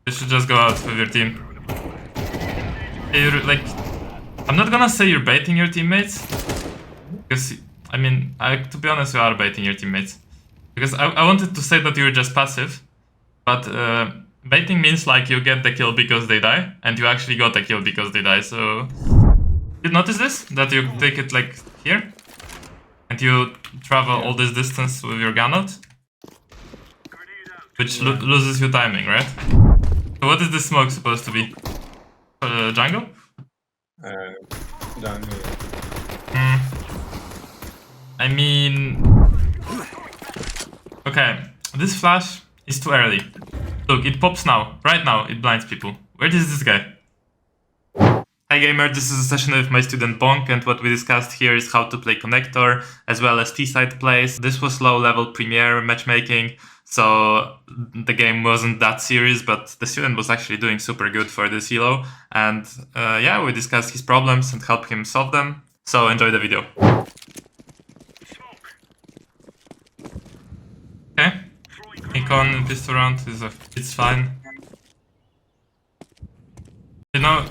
You should just go out with your team. You're like, I'm not gonna say you're baiting your teammates, because I mean, to be honest, you are baiting your teammates. Because I wanted to say that you're just passive, but baiting means like you get the kill because they die, and you actually got a kill because they die. So you notice this? That you take it like here, and you travel all this distance with your gun out, which loses you timing, right? So what is this smoke supposed to be? Jungle? Jungle. I mean... Okay, this flash is too early. Look, it pops now. Right now, it blinds people. Where is this guy? Hi gamer, this is a session with my student Bonk, and what we discussed here is how to play connector, as well as T-side plays. This was low-level premiere matchmaking, so the game wasn't that serious, but the student was actually doing super good for this elo. And yeah, we discussed his problems and helped him solve them. So enjoy the video. Okay, Icon pistol round it's fine. You know,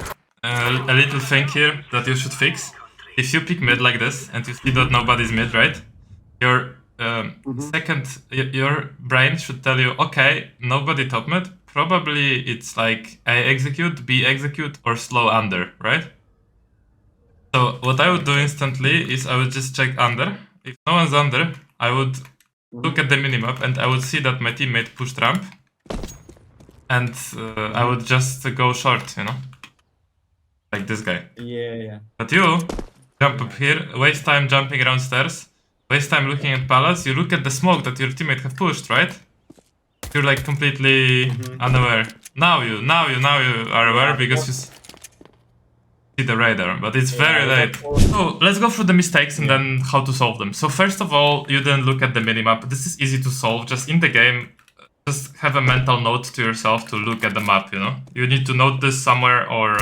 a little thing here that you should fix. If you pick mid like this and you see that nobody's mid, right? Your your brain should tell you, okay, nobody top mid. Probably it's like A execute, B execute, or slow under, right? So what I would do instantly is I would just check under. If no one's under, I would look at the minimap and I would see that my teammate pushed ramp. And I would just go short, you know? Like this guy. Yeah. But you jump up here, waste time jumping around stairs, waste time looking at palace, you look at the smoke that your teammate have pushed, right? You're like completely unaware. Now you are aware because you see the radar, but it's very late. So let's go through the mistakes and then how to solve them. So first of all, you didn't look at the minimap. This is easy to solve. Just in the game, just have a mental note to yourself to look at the map, you know? You need to note this somewhere or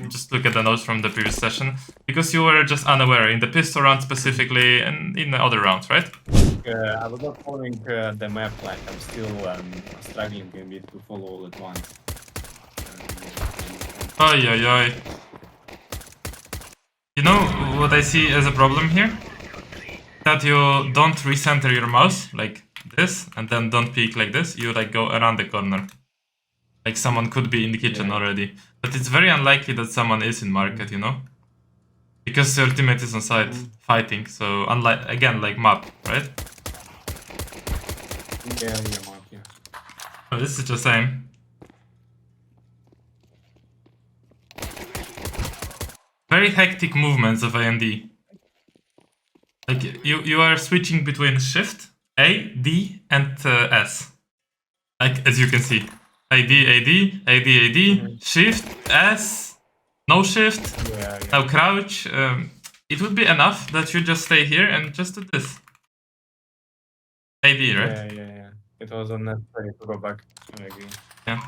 just look at the notes from the previous session because you were just unaware in the pistol round specifically and in the other rounds, right? I was not following the map, like I'm still struggling a bit to follow all at once. Oi. You know what I see as a problem here? That you don't recenter your mouse like this and then don't peek like this. You like go around the corner. Like someone could be in the kitchen already. But it's very unlikely that someone is in market, you know? Because your teammate is on site fighting. So unlike again like map, right? Yeah, map, yeah. Oh, this is just same. Very hectic movements of A&D. Like you are switching between shift, A, D, and S. Like as you can see, AD, shift, S, no shift. Yeah. Now crouch. It would be enough that you just stay here and just do this. AD, right? Yeah. It was unnecessary to go back. I agree. Yeah.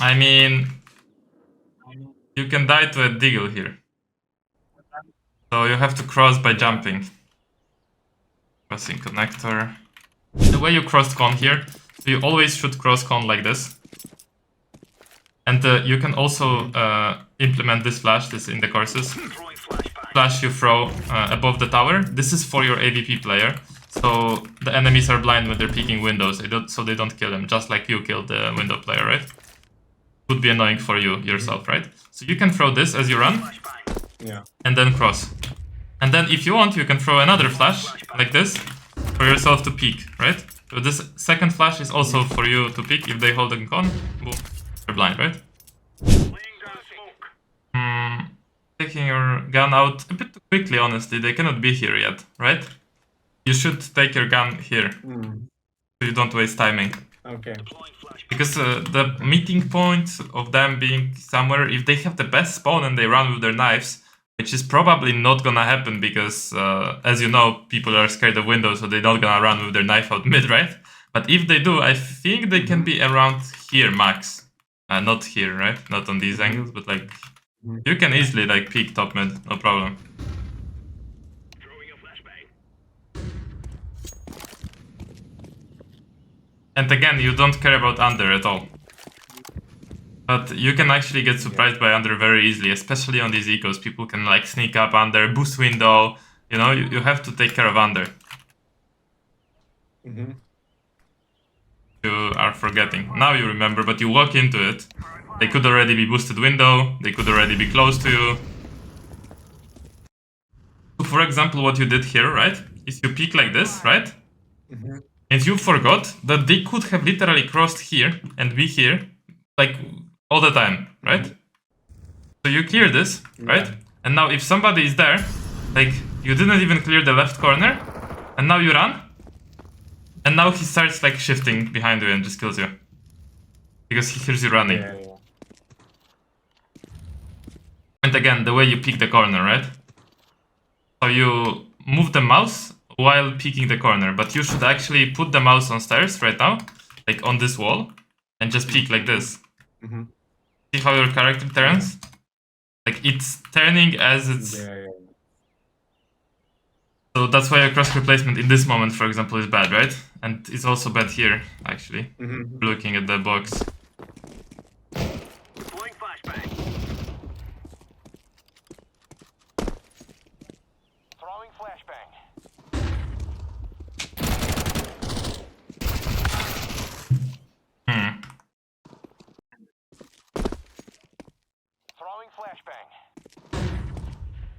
I mean, you can die to a deagle here. So you have to cross by jumping. Crossing connector. The way you cross con here, you always should cross con like this. And you can also implement this flash, this in the courses. Flash you throw above the tower. This is for your AVP player. So the enemies are blind when they're peeking windows, so they don't kill them, just like you killed the window player, right? Would be annoying for you yourself, right? So you can throw this as you run, and then cross. And then if you want, you can throw another flash, like this, for yourself to peek, right? So this second flash is also for you to peek. If they hold a con, boom, you're blind, right? Taking your gun out a bit too quickly, honestly. They cannot be here yet, right? You should take your gun here, so you don't waste timing. Okay. Because the meeting point of them being somewhere, if they have the best spawn and they run with their knives, which is probably not gonna happen because, as you know, people are scared of windows, so they're not gonna run with their knife out mid, right? But if they do, I think they can be around here max. Not here, right? Not on these angles, but like you can easily like peek top mid, no problem. And again, you don't care about under at all. But you can actually get surprised by under very easily, especially on these ecos. People can like sneak up under, boost window. You know, you have to take care of under. You are forgetting. Now you remember, but you walk into it. They could already be boosted window. They could already be close to you. So for example, what you did here, right, is you peek like this, right? And you forgot that they could have literally crossed here and be here, like, all the time, right? So you clear this, right? And now if somebody is there, like, you didn't even clear the left corner, and now you run, and now he starts, like, shifting behind you and just kills you. Because he hears you running. And again, the way you peek the corner, right? So you move the mouse while peeking the corner, but you should actually put the mouse on stairs right now, like on this wall, and just peek like this. See how your character turns? Like it's turning as it's... So that's why your crosshair placement in this moment, for example, is bad, right? And it's also bad here, actually, looking at the box.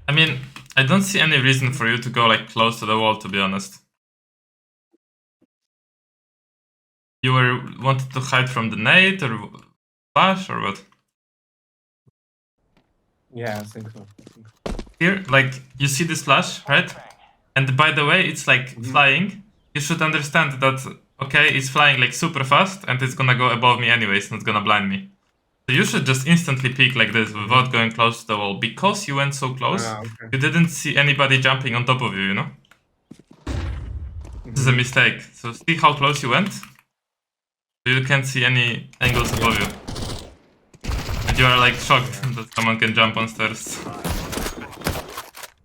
I mean, I don't see any reason for you to go like close to the wall, to be honest. You wanted to hide from the nade or flash or what? Yeah, I think so. Here, like, you see this flash, right? And by the way, it's like flying. You should understand that, okay, it's flying like super fast and it's gonna go above me anyway, it's not gonna blind me. So you should just instantly peek like this without going close to the wall. Because you went so close, you didn't see anybody jumping on top of you, you know? This is a mistake. So see how close you went? You can't see any angles above you. And you are like shocked that someone can jump on stairs.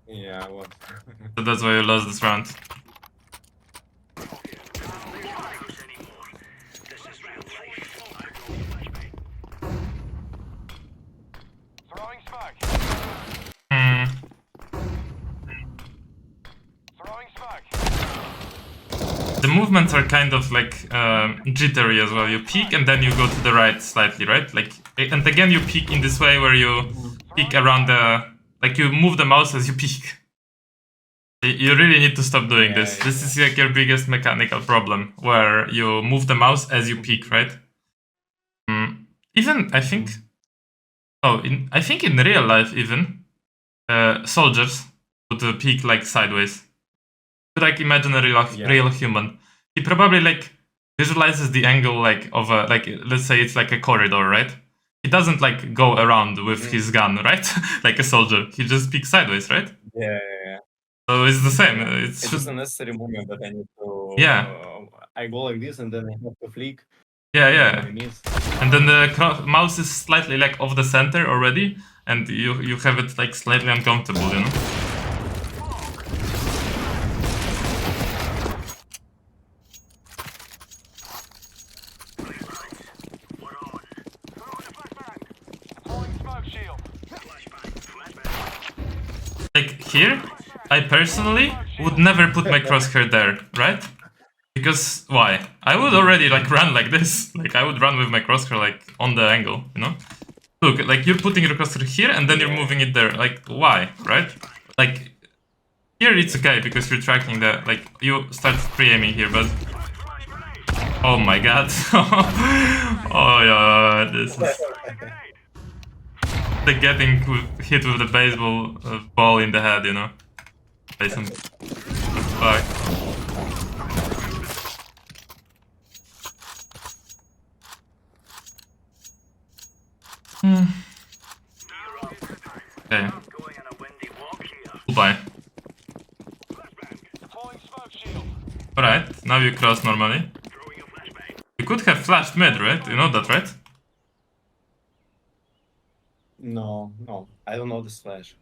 Yeah, what? So that's why you lost this round. The movements are kind of like jittery as well. You peek and then you go to the right slightly, right? Like, and again you peek in this way where you peek around the... Like you move the mouse as you peek. You really need to stop doing this. This is like your biggest mechanical problem, where you move the mouse as you peek, right? Even, I think... Oh, I think in real life even, soldiers would peek like sideways. Like imagine a real human. He probably like visualizes the angle like of a, like, let's say it's like a corridor, right? He doesn't like go around with his gun, right? Like a soldier. He just peeks sideways, right? Yeah. So it's the same. It's just a necessary movement that I need to... I go like this and then I have to flick. Yeah. And then the mouse is slightly like off the center already, and you have it like slightly uncomfortable, you know? Like here, I personally would never put my crosshair there, right? Because why? I would already like run like this. Like I would run with my crosshair like on the angle, you know? Look, like you're putting your crosshair here and then you're moving it there. Like why, right? Like here it's okay because you're tracking the, like you start pre-aiming here, but oh my god. Oh yeah, this is like getting hit with the baseball ball in the head, you know? By some fuck. Okay. Goodbye. Alright, now you cross normally. could have flashed mid, right? You know that, right? No, I don't know this flash.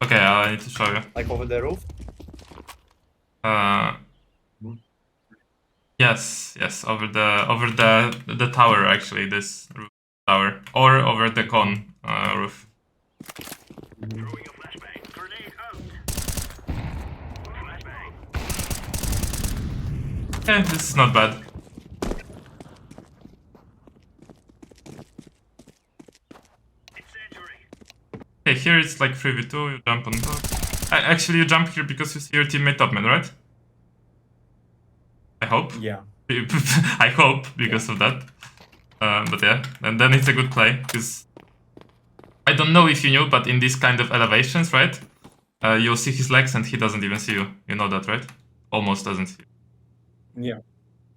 Okay, I need to show you. Like over the roof? Uh, yes, over the tower actually, this roof tower, or over the con roof. Okay, this is not bad. Okay, here it's like 3v2, you jump on top. Actually, you jump here because you see your teammate top mid, right? I hope. Yeah. I hope, because of that. But yeah, and then it's a good play, because I don't know if you knew, but in these kind of elevations, right? You'll see his legs and he doesn't even see you. You know that, right? Almost doesn't see you. Yeah.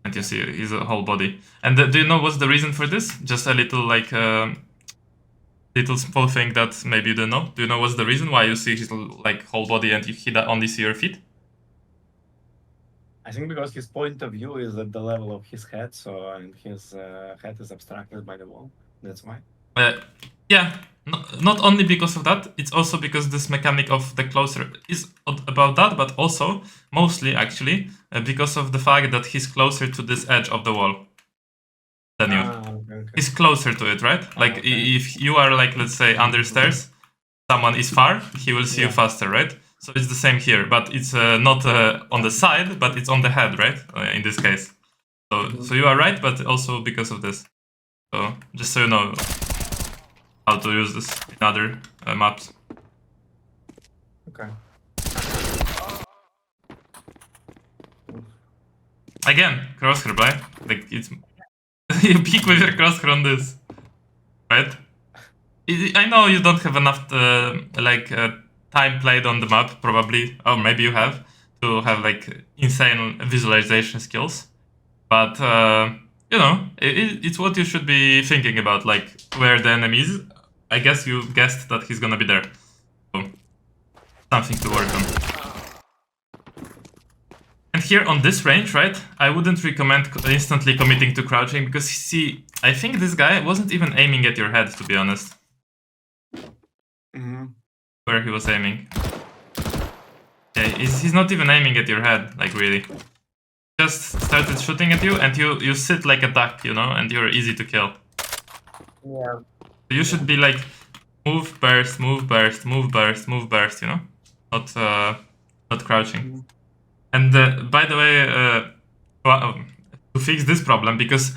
And you see his whole body. And do you know what's the reason for this? Just a little, like, little small thing that maybe you don't know. Do you know what's the reason why you see his, like, whole body and he only see your feet? I think because his point of view is at the level of his head, so and his head is abstracted by the wall. That's why. Yeah, not only because of that, it's also because this mechanic of the closer is about that, but also, mostly actually, because of the fact that he's closer to this edge of the wall than you. Okay. He's closer to it, right? Like, if you are, like, let's say, under stairs, someone is far, he will see you faster, right? So it's the same here, but it's not on the side, but it's on the head, right? In this case. So you are right, but also because of this. So, just so you know how to use this in other maps. Okay. Again, crosshair, right? Like, it's you peek with your crosshair on this, right? I know you don't have enough time played on the map, probably, or maybe you have, to have like insane visualization skills, but you know, it's what you should be thinking about, like where the enemy is. I guess you guessed that he's gonna be there, so something to work on. And here on this range, right, I wouldn't recommend instantly committing to crouching, because see, I think this guy wasn't even aiming at your head, to be honest. Where he was aiming. Yeah, he's not even aiming at your head, like really. Just started shooting at you, and you sit like a duck, you know, and you're easy to kill. Yeah. So you should be like move, burst, move, burst, move, burst, move, burst, you know, not crouching. And by the way, to fix this problem, because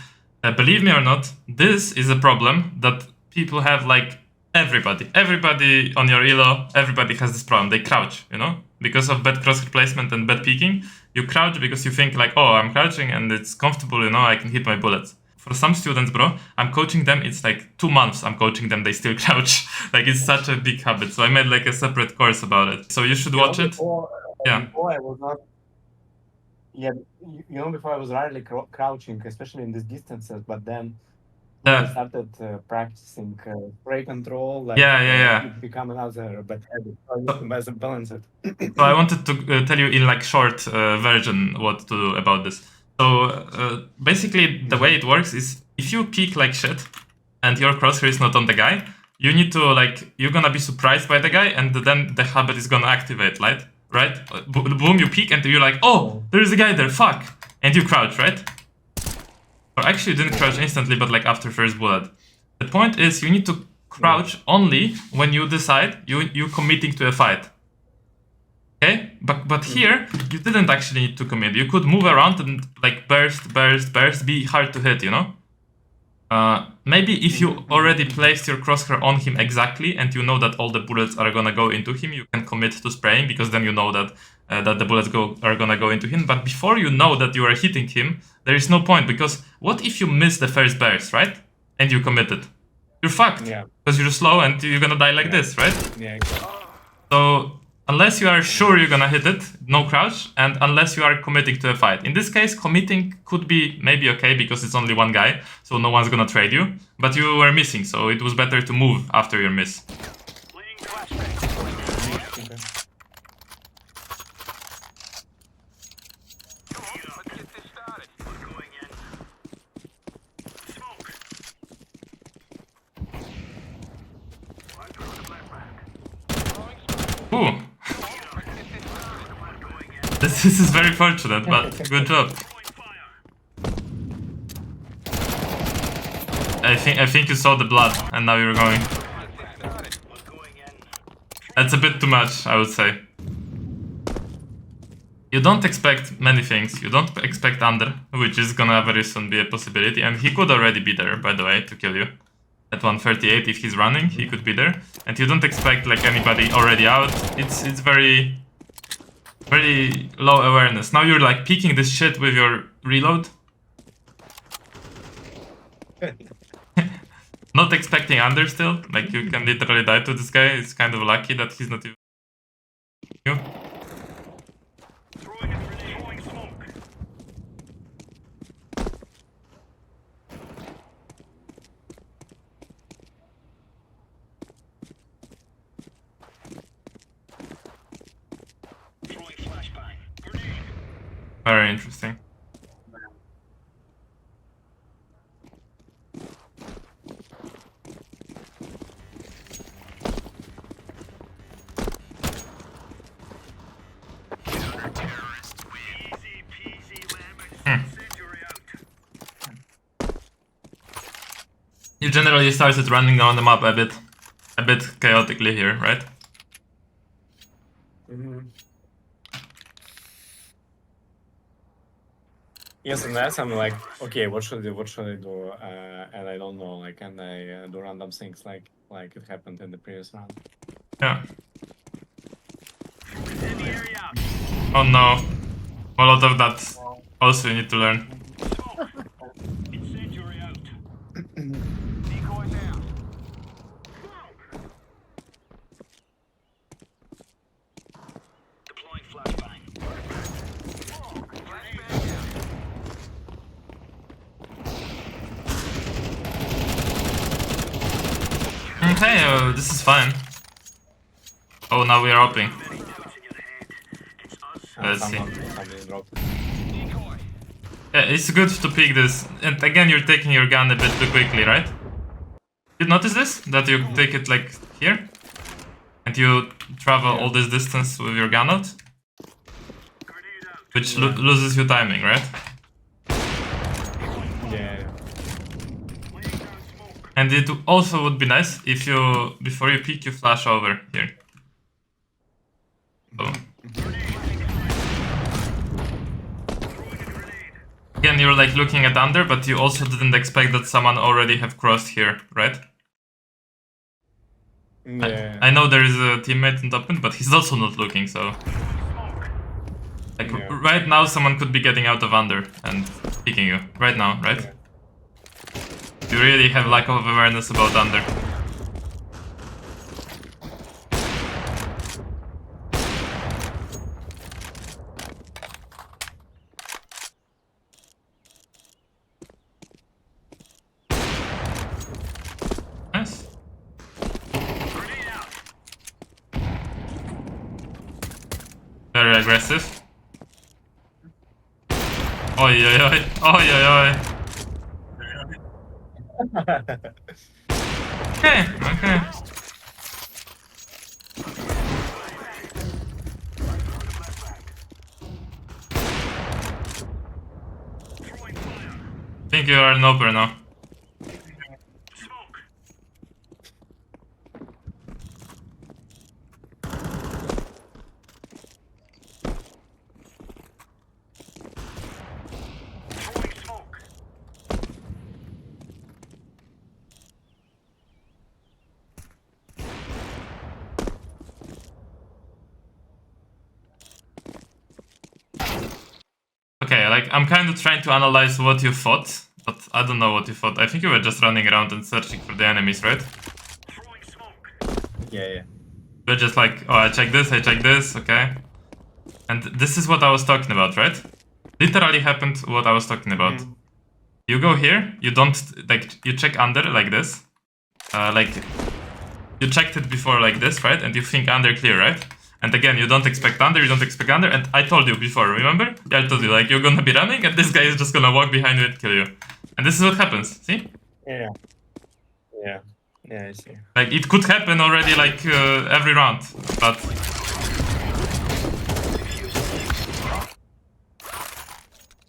believe me or not, this is a problem that people have, like everybody on your elo, everybody has this problem. They crouch, you know, because of bad crosshair placement and bad peeking. You crouch because you think like, oh, I'm crouching and it's comfortable, you know, I can hit my bullets. For some students, bro, I'm coaching them, it's like 2 months I'm coaching them, they still crouch. Like, it's such a big habit. So I made like a separate course about it. So you should watch it. Before I was not. Yeah, before I was rarely crouching, especially in these distances, but then when I started practicing spray control, like it became another bad habit. So I need to balance it. So I wanted to tell you in like short version what to do about this. So basically the way it works is if you peek like shit and your crosshair is not on the guy, you need to like, you're gonna be surprised by the guy and then the habit is gonna activate, right? Boom, you peek and you're like, oh, there's a guy there, fuck. And you crouch, right? Or actually you didn't crouch instantly, but like after first bullet. The point is you need to crouch only when you decide you're committing to a fight. Okay? But here, you didn't actually need to commit. You could move around and like burst, be hard to hit, you know? Maybe if you already placed your crosshair on him exactly and you know that all the bullets are gonna go into him, you can commit to spraying, because then you know that that the bullets are gonna go into him. But before you know that you are hitting him, there is no point, because what if you miss the first burst, right? And you committed? You're fucked. Yeah. Because you're slow and you're gonna die like this, right? Yeah, exactly. So unless you are sure you're gonna hit it, no crouch, and unless you are committing to a fight. In this case, committing could be maybe okay because it's only one guy, so no one's gonna trade you, but you were missing, so it was better to move after your miss. This is very fortunate, but good job. I think you saw the blood, and now you're going. That's a bit too much, I would say. You don't expect many things. You don't expect under, which is gonna very soon be a possibility, and he could already be there, by the way, to kill you. At 138, if he's running, he could be there. And you don't expect like anybody already out. It's very low awareness. Now you're like peeking this shit with your reload. Not expecting under still. Like you can literally die to this guy. It's kind of lucky that he's not even you. Very interesting. You generally started running around the map a bit chaotically here, right? Yes, and that's I'm like, okay, what should I do? And I don't know, like, and I do random things like it happened in the previous round. Yeah. Oh no. A lot of that also you need to learn. Okay, this is fine. Oh, now we are opening. Let's see. Yeah, it's good to pick this. And again, you're taking your gun a bit too quickly, right? You notice this? That you take it like here? And you travel all this distance with your gun out? Which loses your timing, right? Yeah. And it also would be nice if you, before you peek, you flash over here. So. Again, you're like looking at under, but you also didn't expect that someone already have crossed here, right? Yeah. I know there is a teammate in top end, but he's also not looking, so... Like, right now someone could be getting out of under and peeking you. Right now, right? Yeah. You really have lack of awareness about under. Nice. Very aggressive. Oi oi oi. Oi oi oi. Okay, okay. I think you are an opener now. Okay, like, I'm kind of trying to analyze what you thought, but I don't know what you thought. I think you were just running around and searching for the enemies, right? Yeah. You were just like, oh, I check this, okay. And this is what I was talking about, right? Literally happened what I was talking about. You go here, you don't, like, you check under like this. Like, you checked it before like this, right? And you think under clear, right? And again, you don't expect under, and I told you before, remember? Yeah, I told you, like, you're gonna be running, and this guy is just gonna walk behind you and kill you. And this is what happens, see? Yeah. Yeah. Yeah, I see. Like, it could happen already, like, every round, but...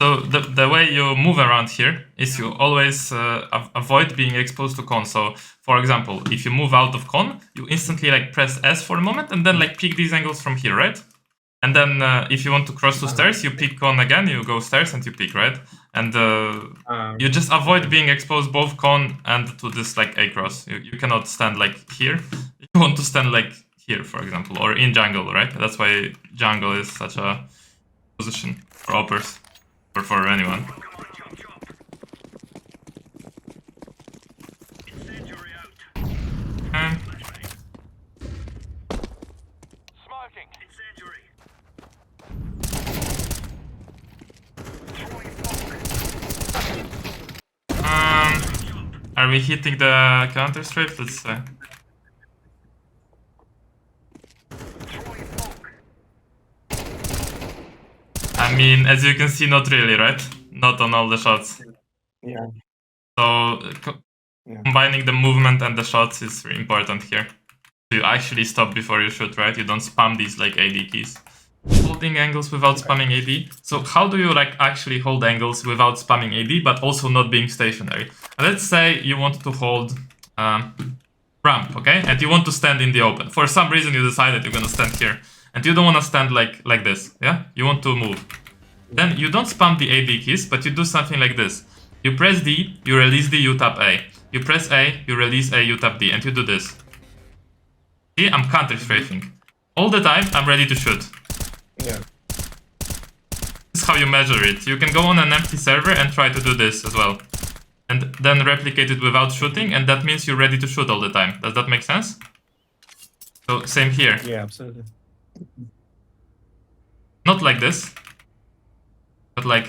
So the way you move around here is you always avoid being exposed to con. So for example, if you move out of con, you instantly like press S for a moment and then like pick these angles from here, right? And then if you want to cross to stairs, you pick con again, you go stairs and you pick, right? And you just avoid being exposed both con and to this like A cross. You cannot stand like here. You want to stand like here, for example, or in jungle, right? That's why jungle is such a position for oppers. Or for anyone. Are we hitting the counter strip? Let's say. I mean, as you can see, not really, right? Not on all the shots. Yeah. So combining the movement and the shots is really important here. You actually stop before you shoot, right? You don't spam these like AD keys. Holding angles without spamming AD. So how do you like actually hold angles without spamming AD, but also not being stationary? Let's say you want to hold ramp, okay? And you want to stand in the open. For some reason you decided you're gonna stand here. And you don't want to stand like this, yeah? You want to move. Then you don't spam the AD keys, but you do something like this. You press D, you release D, you tap A. You press A, you release A, you tap D, and you do this. See, I'm counter-strafing. All the time, I'm ready to shoot. Yeah. This is how you measure it. You can go on an empty server and try to do this as well. And then replicate it without shooting, and that means you're ready to shoot all the time. Does that make sense? So, same here. Yeah, absolutely. Not like this, but like...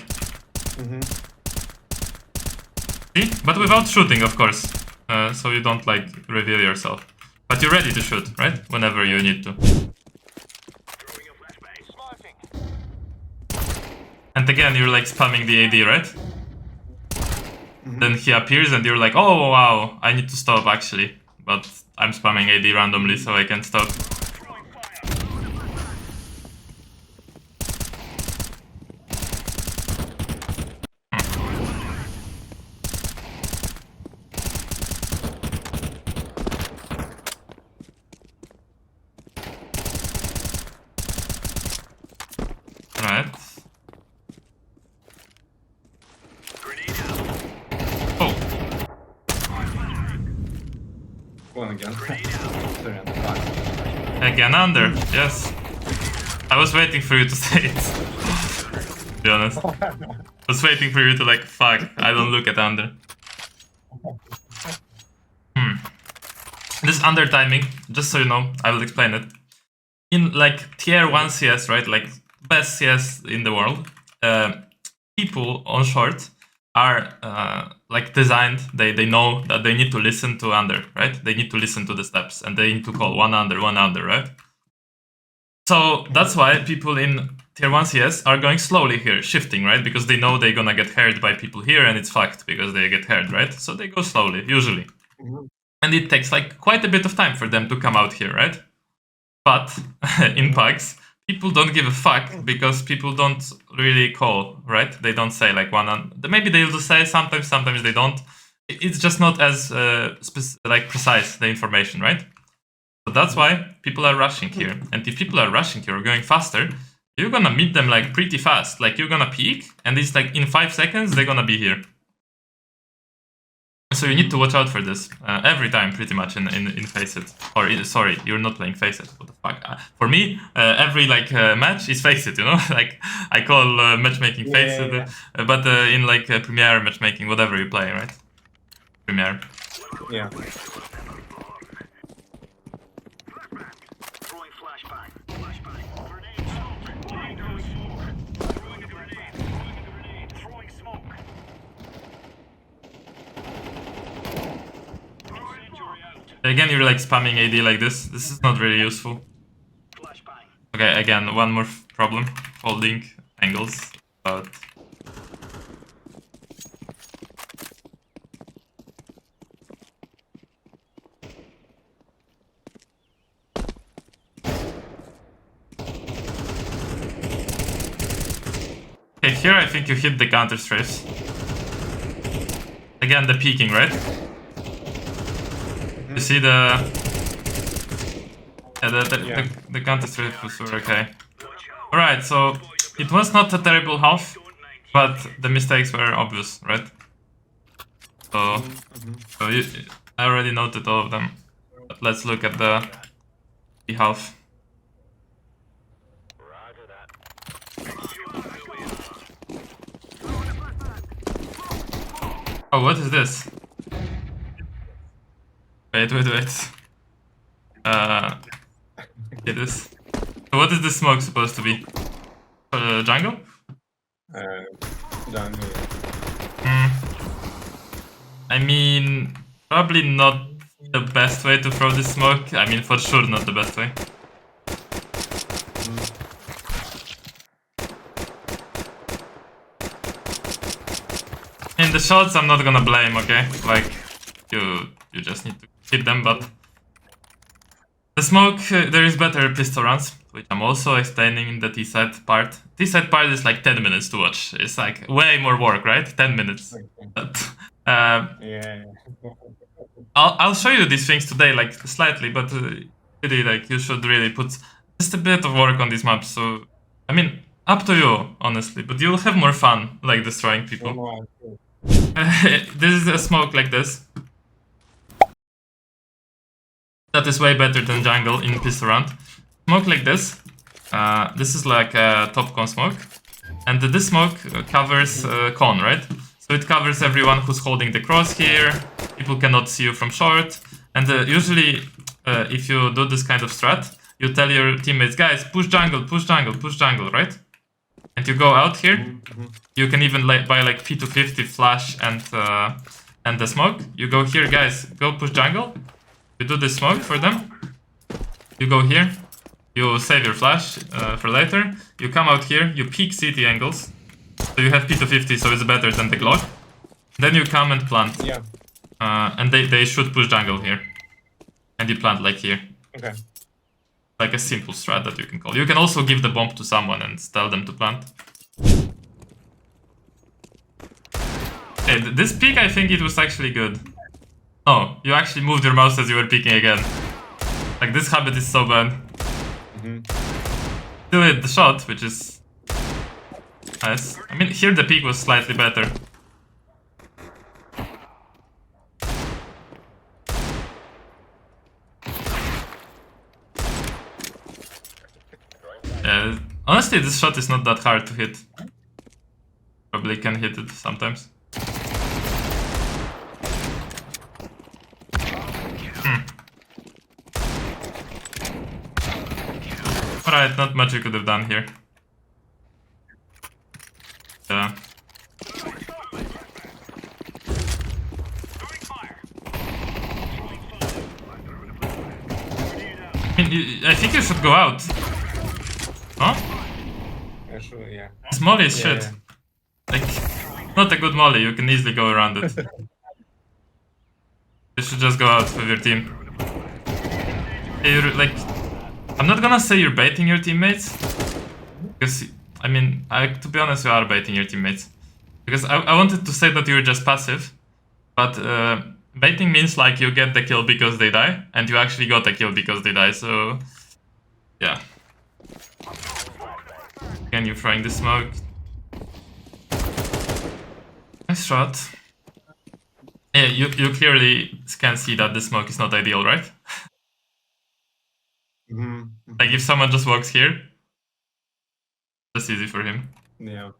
See? But without shooting, of course. So you don't like reveal yourself. But you're ready to shoot, right? Whenever you need to. And again, you're like spamming the AD, right? Then he appears and you're like, oh wow, I need to stop actually. But I'm spamming AD randomly so I can stop. Right. Oh. One again. Sorry, on the back. Again under, yes. I was waiting for you to say it. To be honest. I was waiting for you to like, fuck, I don't look at under. This under timing, just so you know, I will explain it. In like tier 1 CS, right, like best CS in the world, people on short are like designed, they know that they need to listen to under, right? They need to listen to the steps and they need to call one under, right? So that's why people in tier 1 CS are going slowly here, shifting, right? Because they know they're gonna get heard by people here and it's fucked because they get heard, right? So they go slowly, usually. And it takes like quite a bit of time for them to come out here, right? But in PUGs, people don't give a fuck because people don't really call, right? They don't say like one on. Maybe they will say sometimes they don't. It's just not as like precise, the information, right? So that's why people are rushing here. And if people are rushing here or going faster, you're gonna meet them like pretty fast. Like you're gonna peek, and it's like in 5 seconds they're gonna be here. So you need to watch out for this every time, pretty much in Faceit. Or sorry, you're not playing Faceit. What the fuck? For me, every like match is Faceit. You know, like I call matchmaking Faceit, but in like Premiere matchmaking, whatever you play, right? Premiere. Yeah. Again, you're like spamming AD like this. This is not really useful. Okay, again, one more problem. Holding angles. But okay, here I think you hit the counter strafes. Again, the peeking, right? You see the... Yeah, the counter strafes were okay. Alright, so it was not a terrible half, but the mistakes were obvious, right? So, I already noted all of them. But let's look at the half. Oh, what is this? Wait. Okay, this. So what is this smoke supposed to be? Jungle? Jungle. I mean, probably not the best way to throw this smoke. I mean, for sure not the best way. In the shots, I'm not gonna blame, okay? Like, you just need to hit them, but... The smoke, there is better pistol rounds, which I'm also explaining in the T-side part. T-side part is like 10 minutes to watch. It's like way more work, right? 10 minutes. But, Yeah. I'll show you these things today, like slightly, but really, like you should really put just a bit of work on these maps. So, I mean, up to you, honestly, but you'll have more fun, like destroying people. This is a smoke like this. That is way better than jungle in pistol round. Smoke like this. This is like a top con smoke, and this smoke covers con, right? So it covers everyone who's holding the cross here. People cannot see you from short. And usually, if you do this kind of strat, you tell your teammates, guys, push jungle, right? And you go out here. You can even buy like P250 flash and the smoke. You go here, guys, go push jungle. You do the smoke for them. You go here. You save your flash for later. You come out here. You peek CT angles. So you have P250, so it's better than the Glock. Then you come and plant. Yeah. And they should push jungle here. And you plant like here. Okay. Like a simple strat that you can call. You can also give the bomb to someone and tell them to plant. Okay, this peek, I think it was actually good. No, you actually moved your mouse as you were peeking again. Like, this habit is so bad. Still hit the shot, which is nice. I mean, here the peek was slightly better. Yeah, honestly, this shot is not that hard to hit. Probably can hit it sometimes. Alright, not much you could have done here. Yeah. I mean, I think you should go out. Huh? Actually, yeah. This molly is shit. Yeah. Like, not a good molly, you can easily go around it. You should just go out with your team. You're, like, I'm not gonna say you're baiting your teammates. Because, I mean, to be honest, you are baiting your teammates. Because I wanted to say that you're just passive. But baiting means like you get the kill because they die. And you actually got a kill because they die, so... Yeah. Again, you're throwing the smoke. Nice shot. Yeah, you clearly can see that the smoke is not ideal, right? Like if someone just walks here, that's easy for him. Yeah.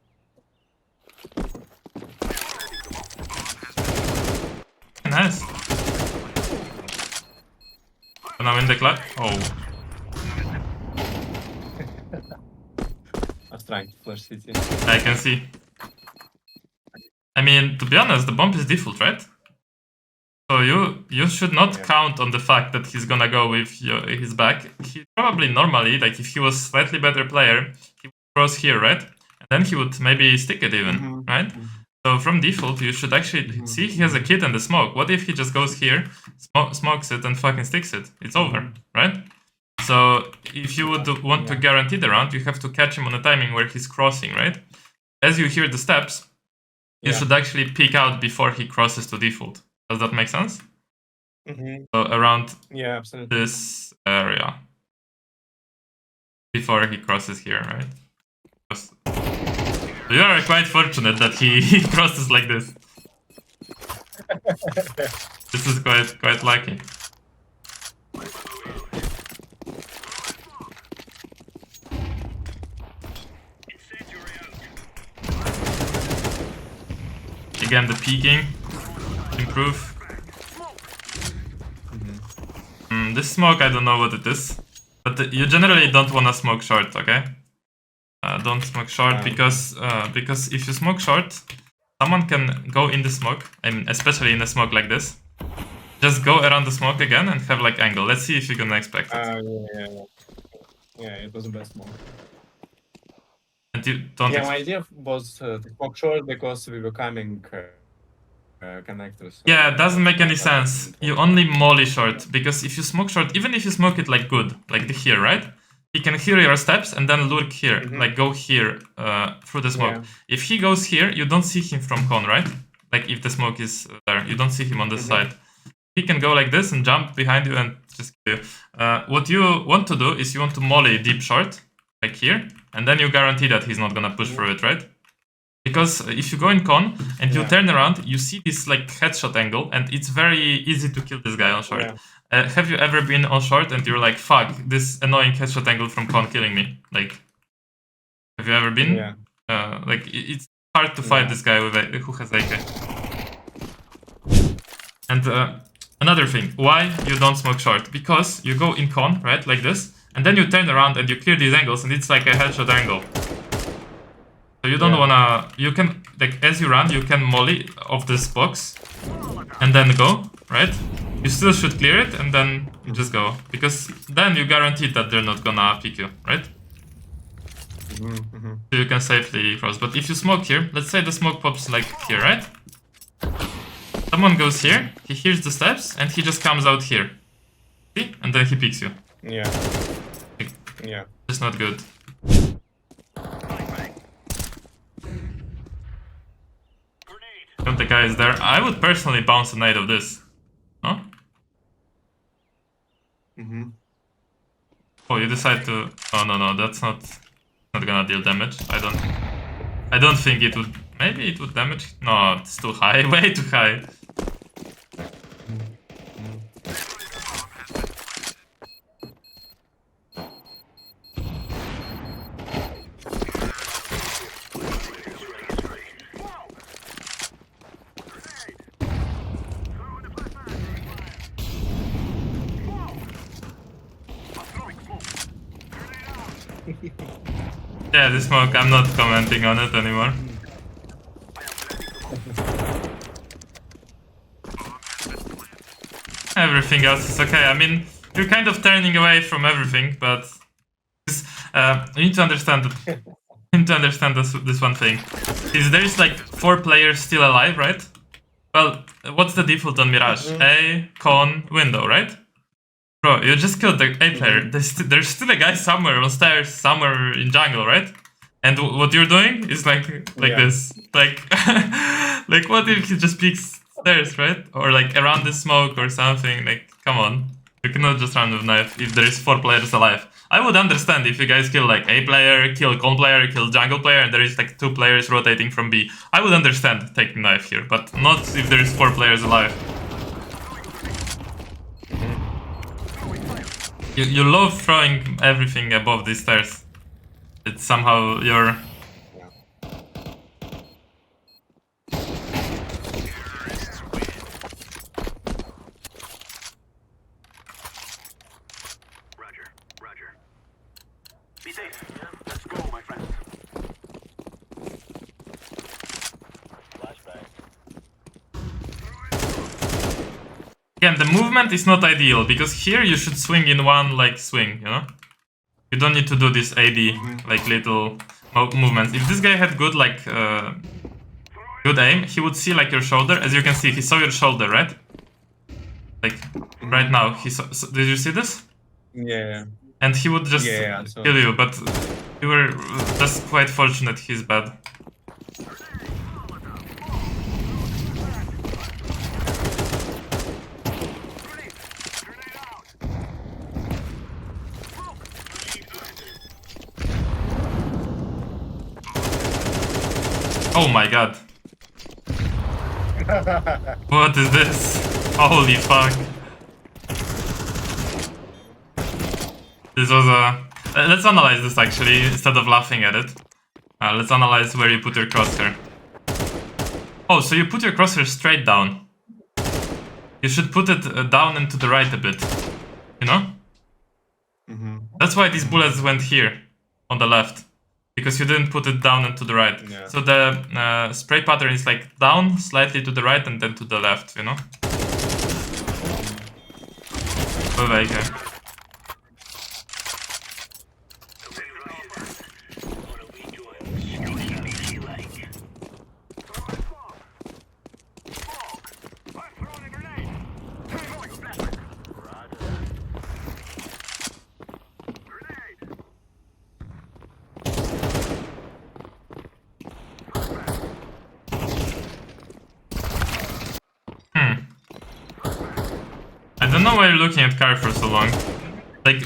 Nice. And I'm in the clock. Oh. I was trying to flash CT. I can see. I mean, to be honest, the bomb is default, right? So you should not count on the fact that he's gonna go with his back. He probably normally, like if he was slightly better player, he would cross here, right? And then he would maybe stick it even, right? So from default, you should actually see he has a kit and the smoke. What if he just goes here, smokes it, and fucking sticks it? It's over, right? So if you would want to guarantee the round, you have to catch him on a timing where he's crossing, right? as you hear the steps, you Yeah. should actually peek out before he crosses to default. Does that make sense? Mm-hmm. So around Yeah, absolutely. this area before he crosses here, right? You are quite fortunate that he crosses like this. This is quite lucky. Again, the peeking improve. This smoke, I don't know what it is, but you generally don't want to smoke short, okay? Don't smoke short because if you smoke short, someone can go in the smoke. I mean, especially in a smoke like this. Just go around the smoke again and have like angle. Let's see if you're gonna expect it. Yeah, it was the best smoke. And you don't. Yeah, my idea was to smoke short because we were coming connectors. So Yeah, it doesn't make any sense. You only molly short, because if you smoke short, even if you smoke it like good, like here, right? He can hear your steps and then lurk here, like go here through the smoke. Yeah. If he goes here, you don't see him from con, right? Like if the smoke is there, you don't see him on the side. He can go like this and jump behind you and just kill you. What you want to do is you want to molly deep short, like here, and then you guarantee that he's not gonna push through it, right? Because if you go in con and you turn around, you see this like headshot angle, and it's very easy to kill this guy on short. Have you ever been on short and you're like, fuck, this annoying headshot angle from con killing me? Like, have you ever been? Yeah. Like, it's hard to fight this guy with who has AK. And another thing, why you don't smoke short? Because you go in con, right, like this, and then you turn around and you clear these angles, and it's like a headshot angle. So you don't wanna, you can, like, as you run, you can molly off this box and then go, right? You still should clear it and then you just go. Because then you guarantee that they're not gonna pick you, right? So you can safely cross. But if you smoke here, let's say the smoke pops like here, right? Someone goes here, he hears the steps, and he just comes out here. See? And then he picks you. Yeah. Yeah. It's not good. When the guy is there, I would personally bounce a nade of this. No? Oh, you decide to... Oh, no, that's not gonna deal damage. I don't think it would... Maybe it would damage? No, it's too high. Way too high. Yeah, the smoke, I'm not commenting on it anymore. Everything else is okay. I mean, you're kind of turning away from everything, but you need to understand that. You need to understand this one thing. Is there is like 4 players still alive, right? Well, what's the default on Mirage? A, con, window, right? Bro, you just killed the A player. There's still a guy somewhere on stairs, somewhere in jungle, right? And what you're doing is like this. Like, like what if he just peeks stairs, right? Or like around the smoke or something. Like, come on. You cannot just run with knife if there is 4 players alive. I would understand if you guys kill like A player, kill con player, kill jungle player, and there is like 2 players rotating from B. I would understand taking knife here, but not if there is 4 players alive. You love throwing everything above these stairs. It's somehow your... Roger. Be safe. Let's go, my friend. Flashbang. Again, the movement is not ideal, because here you should swing in one, like, swing, you know? You don't need to do this AD, like, little movements. If this guy had good, like, good aim, he would see, like, your shoulder. As you can see, he saw your shoulder, right? Like, right now, he saw... Did you see this? Yeah. And he would just kill you, but you were just quite fortunate he's bad. Oh my god. What is this? Holy fuck. This was a... let's analyze this actually, instead of laughing at it. Let's analyze where you put your crosshair. Oh, so you put your crosshair straight down. You should put it down and to the right a bit. You know? That's why these bullets went here, on the left. Because you didn't put it down and to the right. Yeah. So the spray pattern is like down, slightly to the right, and then to the left, you know? Like, I don't know why you're looking at car for so long. Like,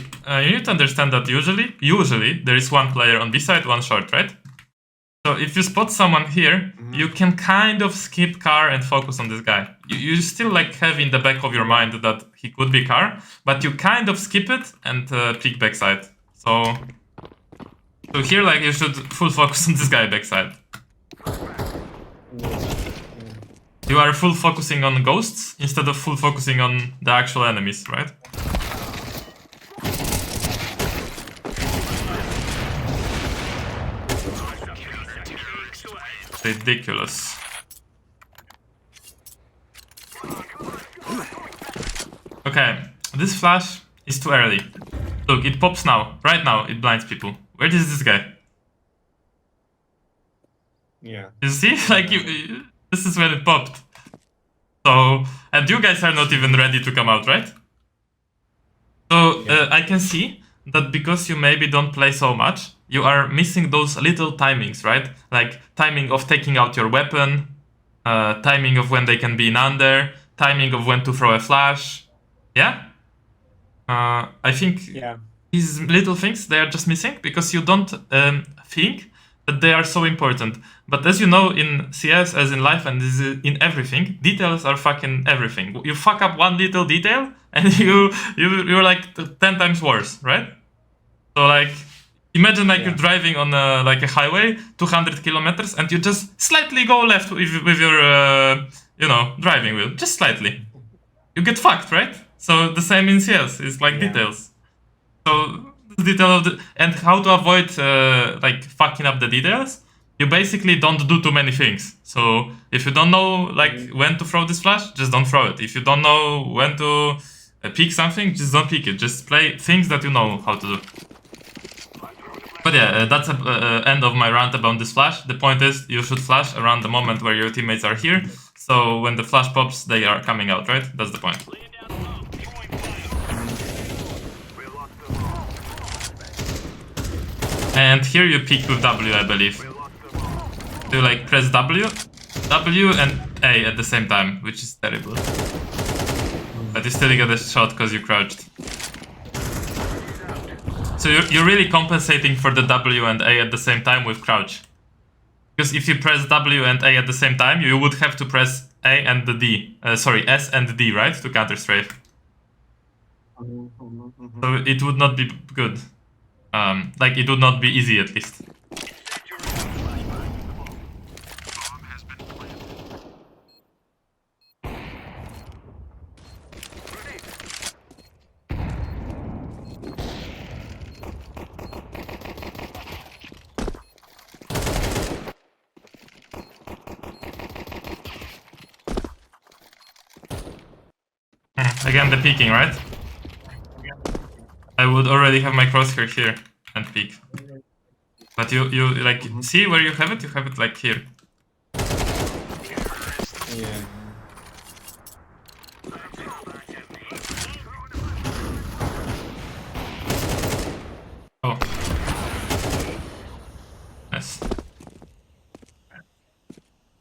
you need to understand that usually there is one player on B side, one short, right? So if you spot someone here, you can kind of skip car and focus on this guy. You still like have in the back of your mind that he could be car, but you kind of skip it and peek backside. So here, like, you should full focus on this guy backside. You are full focusing on ghosts instead of full focusing on the actual enemies, right? Ridiculous. Okay, this flash is too early. Look, it pops now. Right now, it blinds people. Where is this guy? Yeah. You see? Like, this is when it popped. So, and you guys are not even ready to come out, right? So, I can see that because you maybe don't play so much, you are missing those little timings, right? Like, timing of taking out your weapon, timing of when they can be in under, timing of when to throw a flash. Yeah? I think these little things, they are just missing because you don't think that they are so important. But as you know, in CS, as in life, and in everything, details are fucking everything. You fuck up one little detail, and you're like 10 times worse, right? So like, imagine like you're driving on like a highway, 200 kilometers, and you just slightly go left with your, driving wheel, just slightly. You get fucked, right? So the same in CS, it's like details. So detail of and how to avoid like fucking up the details, you basically don't do too many things. So if you don't know like when to throw this flash, just don't throw it. If you don't know when to pick something, just don't pick it. Just play things that you know how to do. But yeah, that's the end of my rant about this flash. The point is, you should flash around the moment where your teammates are here. So when the flash pops, they are coming out, right? That's the point. And here you peek with W, I believe. You like press W and A at the same time, which is terrible. But you still get a shot because you crouched. So you're really compensating for the W and A at the same time with crouch. Because if you press W and A at the same time, you would have to press A and the D. S and D, right? To counter strafe. So it would not be good. Like, it would not be easy, at least. Again, the peeking, right? I would already have my crosshair here and peek. But you like, see where you have it? You have it like here. Yeah. Oh. Nice.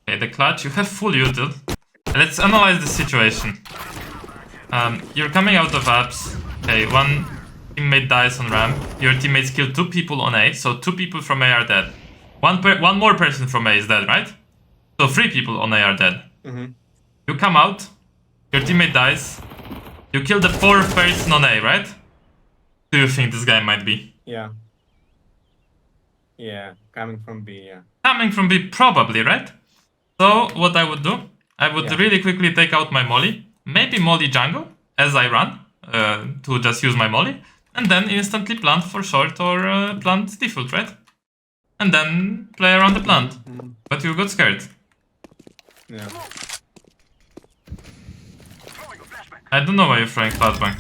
Okay, the clutch, you have full util. Let's analyze the situation. You're coming out of apps. Okay, one teammate dies on ramp. Your teammates kill 2 people on A, so 2 people from A are dead. One more person from A is dead, right? So 3 people on A are dead. Mm-hmm. You come out, your teammate dies, you kill the 4th person on A, right? Who do you think this guy might be? Yeah. Yeah, coming from B, yeah. Coming from B, probably, right? So what I would do, I would Yeah. really quickly take out my molly, maybe molly jungle as I run, to just use my molly, and then instantly plant for short or plant default, right? And then play around the plant. Mhm. But you got scared. Yeah. Throwing a flashbang. I don't know why you're throwing flashbang.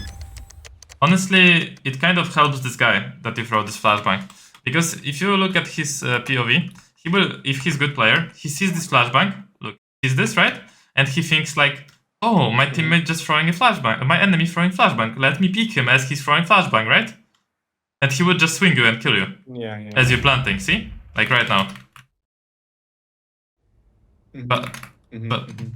Honestly, it kind of helps this guy that you throw this flashbang. Because if you look at his POV, he will, if he's a good player, he sees this flashbang. Look, sees this, right? And he thinks like, oh, my teammate just throwing a flashbang. My enemy throwing flashbang. Let me peek him as he's throwing flashbang, right? And he would just swing you and kill you Yeah. as you're planting. See? Like right now. Mhm. But Mhm, but- mhm.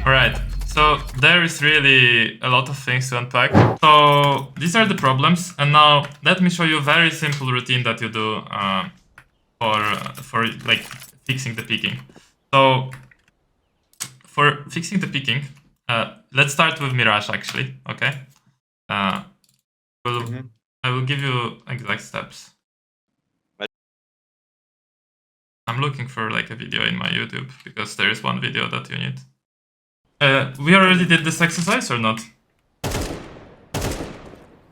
Alright, so there is really a lot of things to unpack. So these are the problems, and now let me show you a very simple routine that you do for like fixing the peaking. So for fixing the peaking, let's start with Mirage actually. Okay, Mhm. I will give you exact steps. I'm looking for like a video in my YouTube because there is one video that you need. We already did this exercise or not?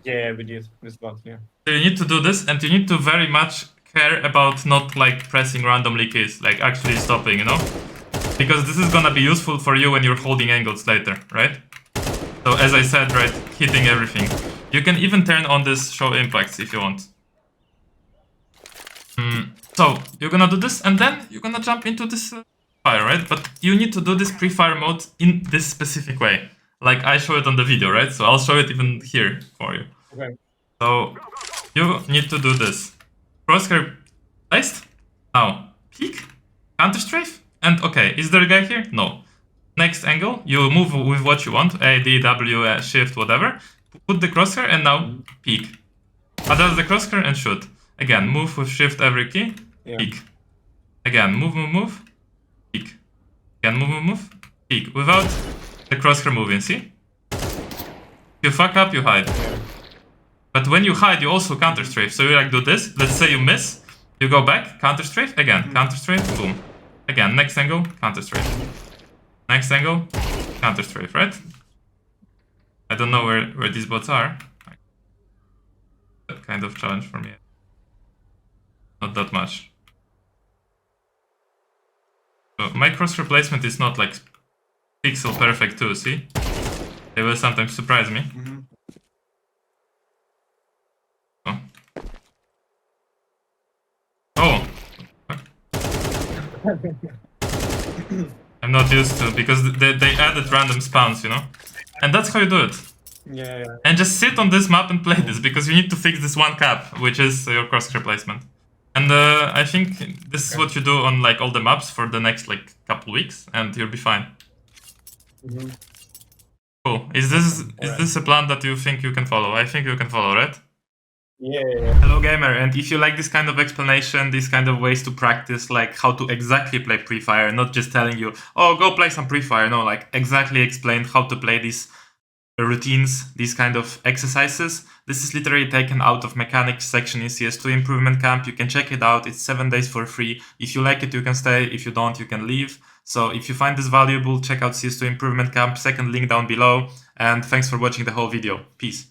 Yeah, we did this bot, yeah. So you need to do this, and you need to very much care about not like pressing randomly keys, like actually stopping, you know? Because this is gonna be useful for you when you're holding angles later, right? So as I said, right, hitting everything. You can even turn on this show impacts if you want. So you're gonna do this, and then you're gonna jump into this fire, right? But you need to do this pre-fire mode in this specific way. Like I show it on the video, right? So I'll show it even here for you. Okay. So you need to do this. Crosshair placed. Now peek, counter strafe, and okay, is there a guy here? No. Next angle, you move with what you want, A, D, W, shift, whatever. Put the crosshair and now peek. Adjust the crosshair and shoot. Again, move with shift every key, Yeah. peek. Again, move, peek. Again, move, peek. Without the crosshair moving, see? If you fuck up, you hide. Yeah. But when you hide, you also counter strafe. So you like do this. Let's say you miss. You go back, counter strafe, again, counter strafe, boom. Again, next angle, counter strafe. Next angle, counter strafe, right? I don't know where these bots are. That kind of challenge for me. Not that much. So my cross replacement is not like pixel perfect too, see? They will sometimes surprise me. Mhm. Oh. Oh! I'm not used to, because they added random spawns, you know? And that's how you do it. Yeah. And just sit on this map and play this, because you need to fix this one cap, which is your cross replacement. And I think this is what you do on like all the maps for the next like couple weeks, and you'll be fine. Mhm. Cool. Is this Alright. a plan that you think you can follow? I think you can follow, right? Yeah. Hello gamer, and if you like this kind of explanation, these kind of ways to practice, like how to exactly play pre-fire, not just telling you, oh, go play some pre-fire, no, like exactly explain how to play these routines, these kind of exercises. This is literally taken out of mechanics section in CS2 Improvement Camp. You can check it out. It's 7 days for free. If you like it, you can stay. If you don't, you can leave. So if you find this valuable, check out CS2 Improvement Camp, second link down below. And thanks for watching the whole video. Peace.